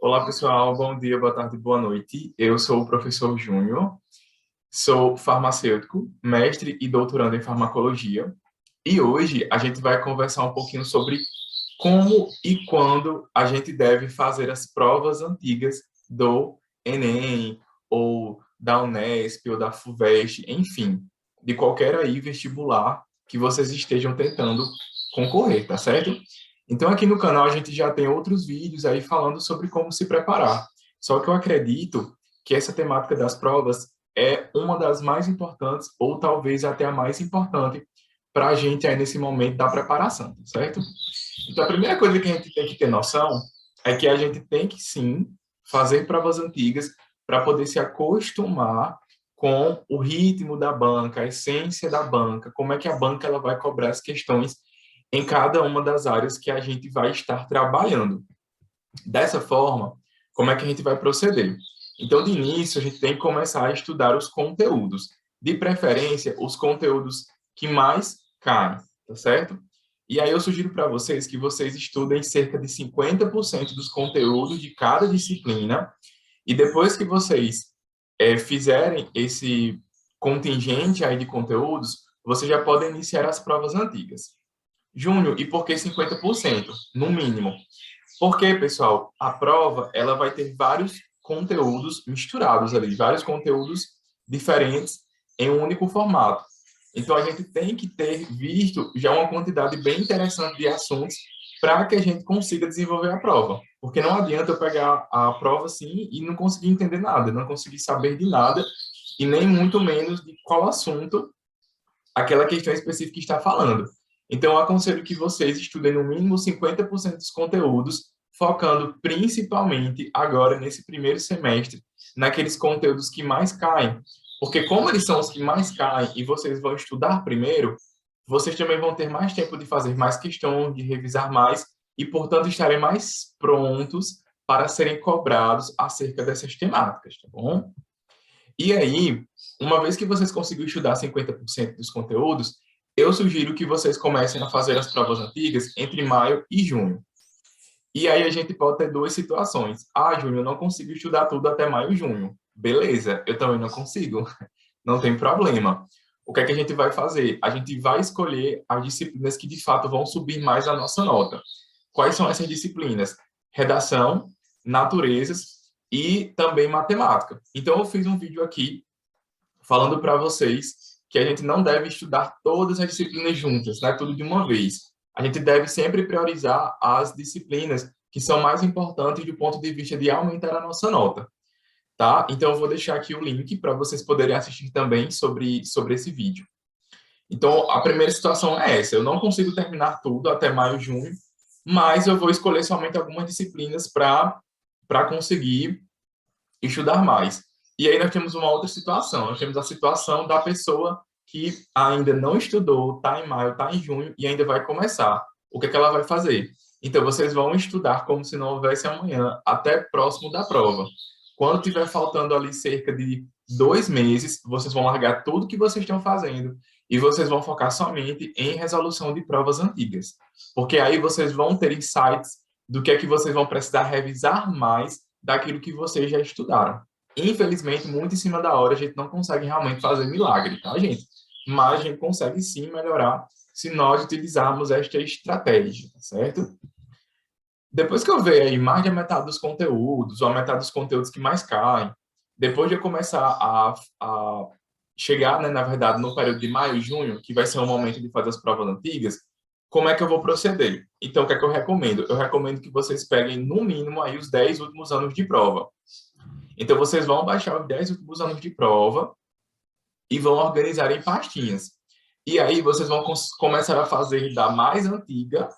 Olá, pessoal. Bom dia, boa tarde, boa noite. Eu sou o professor Júnior, sou farmacêutico, mestre e doutorando em farmacologia. E hoje a gente vai conversar um pouquinho sobre como e quando a gente deve fazer as provas antigas do Enem, ou da Unesp, ou da FUVEST, enfim, de qualquer aí vestibular que vocês estejam tentando concorrer, tá certo? Então, aqui no canal a gente já tem outros vídeos aí falando sobre como se preparar. Só que eu acredito que essa temática das provas é uma das mais importantes, ou talvez até a mais importante, para a gente aí nesse momento da preparação, certo? Então, a primeira coisa que a gente tem que ter noção é que a gente tem que, sim, fazer provas antigas para poder se acostumar com o ritmo da banca, a essência da banca, como é que a banca ela vai cobrar as questões em cada uma das áreas que a gente vai estar trabalhando. Dessa forma, como é que a gente vai proceder? Então, de início, a gente tem que começar a estudar os conteúdos. De preferência, os conteúdos que mais caem, tá certo? E aí eu sugiro para vocês que vocês estudem cerca de 50% dos conteúdos de cada disciplina, e depois que vocês fizerem esse contingente aí de conteúdos, vocês já podem iniciar as provas antigas. Júnior, e por que 50%? No mínimo. Porque, pessoal, a prova ela vai ter vários conteúdos misturados ali, vários conteúdos diferentes em um único formato. Então, a gente tem que ter visto já uma quantidade bem interessante de assuntos para que a gente consiga desenvolver a prova. Porque não adianta eu pegar a prova assim e não conseguir entender nada, não conseguir saber de nada e nem muito menos de qual assunto aquela questão específica está falando. Então, eu aconselho que vocês estudem no mínimo 50% dos conteúdos, focando principalmente agora nesse primeiro semestre, naqueles conteúdos que mais caem. Porque como eles são os que mais caem e vocês vão estudar primeiro, vocês também vão ter mais tempo de fazer mais questões, de revisar mais e, portanto, estarem mais prontos para serem cobrados acerca dessas temáticas, tá bom? E aí, uma vez que vocês conseguiram estudar 50% dos conteúdos, eu sugiro que vocês comecem a fazer as provas antigas entre maio e junho. E aí a gente pode ter duas situações. Ah, Júnior, eu não consigo estudar tudo até maio e junho. Beleza, eu também não consigo. Não tem problema. O que é que a gente vai fazer? A gente vai escolher as disciplinas que de fato vão subir mais a nossa nota. Quais são essas disciplinas? Redação, naturezas e também matemática. Então eu fiz um vídeo aqui falando para vocês que a gente não deve estudar todas as disciplinas juntas, né? Tudo de uma vez. A gente deve sempre priorizar as disciplinas que são mais importantes do ponto de vista de aumentar a nossa nota, tá? Então, eu vou deixar aqui o link para vocês poderem assistir também sobre esse vídeo. Então, a primeira situação é essa. Eu não consigo terminar tudo até maio, junho, mas eu vou escolher somente algumas disciplinas para conseguir estudar mais. E aí nós temos uma outra situação. Nós temos a situação da pessoa que ainda não estudou, está em maio, está em junho e ainda vai começar. O que é que ela vai fazer? Então, vocês vão estudar como se não houvesse amanhã, até próximo da prova. Quando tiver faltando ali cerca de 2 meses, vocês vão largar tudo que vocês estão fazendo e vocês vão focar somente em resolução de provas antigas. Porque aí vocês vão ter insights do que é que vocês vão precisar revisar mais daquilo que vocês já estudaram. Infelizmente, muito em cima da hora, a gente não consegue realmente fazer milagre, tá, gente? Mas a gente consegue sim melhorar se nós utilizarmos esta estratégia, tá certo? Depois que eu ver aí mais da metade dos conteúdos, ou a metade dos conteúdos que mais caem, depois de eu começar a chegar, né, na verdade, no período de maio e junho, que vai ser o momento de fazer as provas antigas, como é que eu vou proceder? Então, o que é que eu recomendo? Eu recomendo que vocês peguem, no mínimo, aí os 10 últimos anos de prova. Então, vocês vão baixar os 10 últimos anos de prova e vão organizar em pastinhas. E aí, vocês vão começar a fazer da mais antiga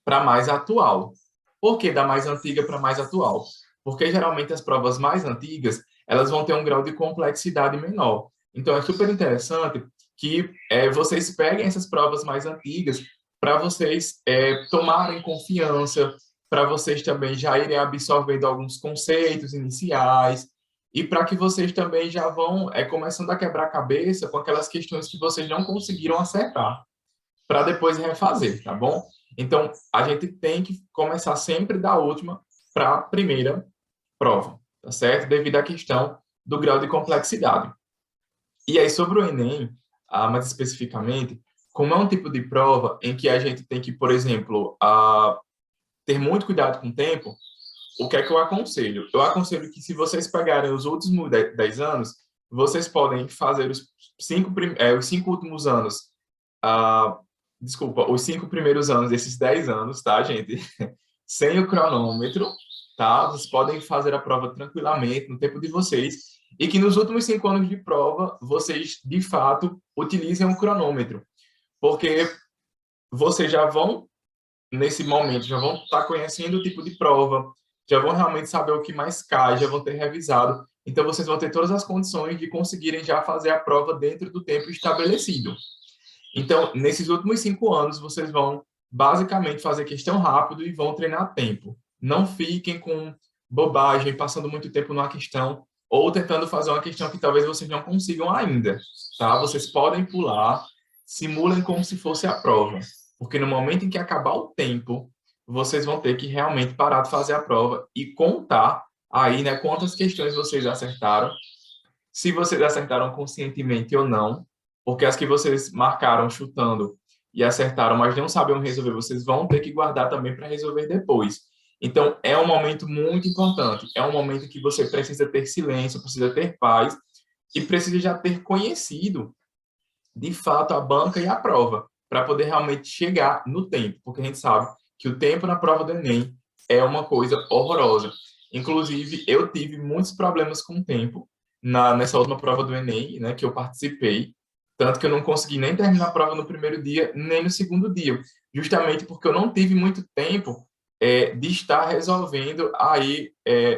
para mais atual. Por que da mais antiga para mais atual? Porque, geralmente, as provas mais antigas, elas vão ter um grau de complexidade menor. Então, é super interessante que vocês peguem essas provas mais antigas para vocês tomarem confiança, para vocês também já irem absorvendo alguns conceitos iniciais e para que vocês também já vão começando a quebrar a cabeça com aquelas questões que vocês não conseguiram acertar, para depois refazer, tá bom? Então, a gente tem que começar sempre da última para a primeira prova, tá certo? Devido à questão do grau de complexidade. E aí, sobre o Enem, mais especificamente, como é um tipo de prova em que a gente tem que, por exemplo, ter muito cuidado com o tempo, o que é que eu aconselho? Eu aconselho que, se vocês pegarem os últimos 10 anos, vocês podem fazer os 5 últimos anos, desculpa, os 5 primeiros anos desses 10 anos, tá, gente? Sem o cronômetro, tá? Vocês podem fazer a prova tranquilamente, no tempo de vocês, e que nos últimos 5 anos de prova, vocês, de fato, utilizem o cronômetro, porque vocês já vão, nesse momento, já vão estar conhecendo o tipo de prova, já vão realmente saber o que mais cai, já vão ter revisado, então vocês vão ter todas as condições de conseguirem já fazer a prova dentro do tempo estabelecido. Então, nesses últimos 5 anos, vocês vão basicamente fazer questão rápido e vão treinar tempo. Não fiquem com bobagem, passando muito tempo numa questão, ou tentando fazer uma questão que talvez vocês não consigam ainda, tá? Vocês podem pular, simulem como se fosse a prova, porque no momento em que acabar o tempo, vocês vão ter que realmente parar de fazer a prova e contar aí, né, quantas questões vocês acertaram, se vocês acertaram conscientemente ou não, porque as que vocês marcaram chutando e acertaram, mas não sabiam resolver, vocês vão ter que guardar também para resolver depois. Então, é um momento muito importante. É um momento que você precisa ter silêncio, precisa ter paz e precisa já ter conhecido, de fato, a banca e a prova, para poder realmente chegar no tempo, porque a gente sabe que o tempo na prova do Enem é uma coisa horrorosa. Inclusive, eu tive muitos problemas com o tempo nessa última prova do Enem, né, que eu participei, tanto que eu não consegui nem terminar a prova no primeiro dia, nem no segundo dia, justamente porque eu não tive muito tempo de estar resolvendo aí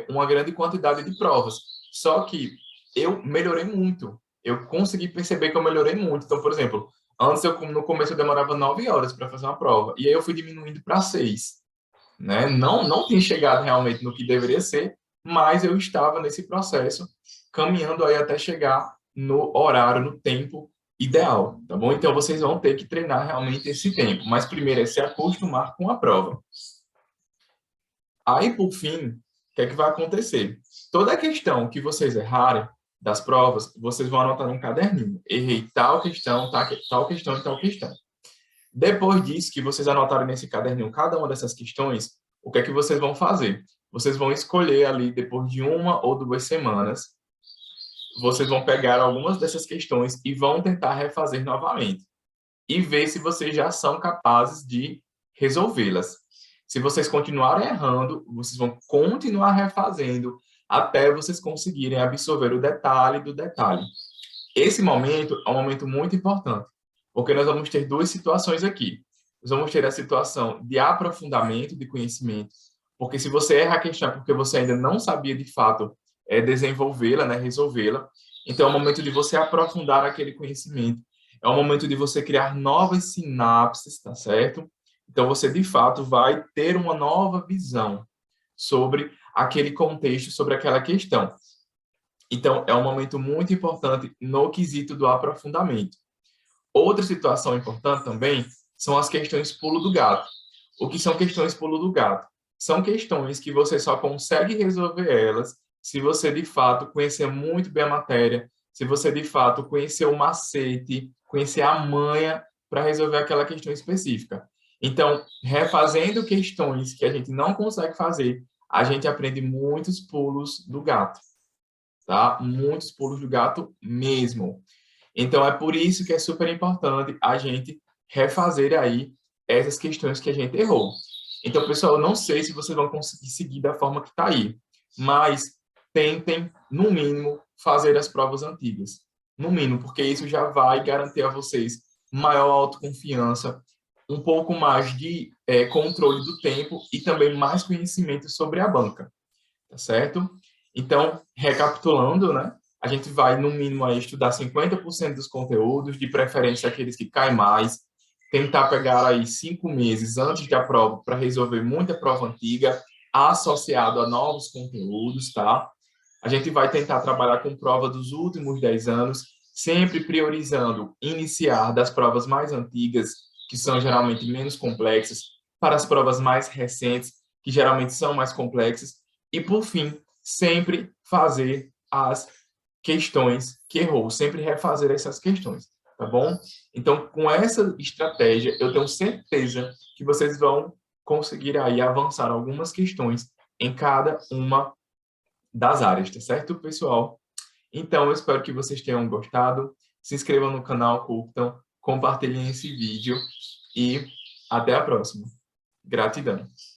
uma grande quantidade de provas. Só que eu melhorei muito, eu consegui perceber que eu melhorei muito. Então, por exemplo, antes no começo eu demorava 9 horas para fazer uma prova, e aí eu fui diminuindo para 6, né? Não tinha chegado realmente no que deveria ser, mas eu estava nesse processo, caminhando aí até chegar no horário, no tempo ideal, tá bom? Então, vocês vão ter que treinar realmente esse tempo, mas primeiro é se acostumar com a prova. Aí, por fim, o que é que vai acontecer? Toda questão que vocês errarem das provas, vocês vão anotar num caderninho. Errei tal questão, tal questão e tal questão. Depois disso, que vocês anotarem nesse caderninho cada uma dessas questões, o que é que vocês vão fazer? Vocês vão escolher ali, depois de 1 ou 2 semanas, vocês vão pegar algumas dessas questões e vão tentar refazer novamente. E ver se vocês já são capazes de resolvê-las. Se vocês continuarem errando, vocês vão continuar refazendo até vocês conseguirem absorver o detalhe do detalhe. Esse momento é um momento muito importante, porque nós vamos ter duas situações aqui. Nós vamos ter a situação de aprofundamento de conhecimento, porque se você erra a questão porque você ainda não sabia de fato desenvolvê-la, né, resolvê-la, então é o momento de você aprofundar aquele conhecimento. É o momento de você criar novas sinapses, tá certo? Então você de fato vai ter uma nova visão sobre aquele contexto, sobre aquela questão. Então, é um momento muito importante no quesito do aprofundamento. Outra situação importante também são as questões pulo do gato. O que são questões pulo do gato? São questões que você só consegue resolver elas se você, de fato, conhecer muito bem a matéria, se você, de fato, conhecer o macete, conhecer a manha para resolver aquela questão específica. Então, refazendo questões que a gente não consegue fazer, a gente aprende muitos pulos do gato, tá? Muitos pulos do gato mesmo. Então, é por isso que é super importante a gente refazer aí essas questões que a gente errou. Então, pessoal, eu não sei se vocês vão conseguir seguir da forma que está aí, mas tentem, no mínimo, fazer as provas antigas. No mínimo, porque isso já vai garantir a vocês maior autoconfiança, um pouco mais de controle do tempo e também mais conhecimento sobre a banca, tá certo? Então, recapitulando, né? A gente vai, no mínimo, a estudar 50% dos conteúdos, de preferência aqueles que caem mais, tentar pegar aí 5 meses antes da prova para resolver muita prova antiga, associado a novos conteúdos, tá? A gente vai tentar trabalhar com prova dos últimos 10 anos, sempre priorizando iniciar das provas mais antigas, que são geralmente menos complexas, para as provas mais recentes, que geralmente são mais complexas. E, por fim, sempre fazer as questões que errou, sempre refazer essas questões, tá bom? Então, com essa estratégia, eu tenho certeza que vocês vão conseguir aí avançar algumas questões em cada uma das áreas, tá certo, pessoal? Então, eu espero que vocês tenham gostado. Se inscrevam no canal, curtam, compartilhem esse vídeo e até a próxima. Gratidão.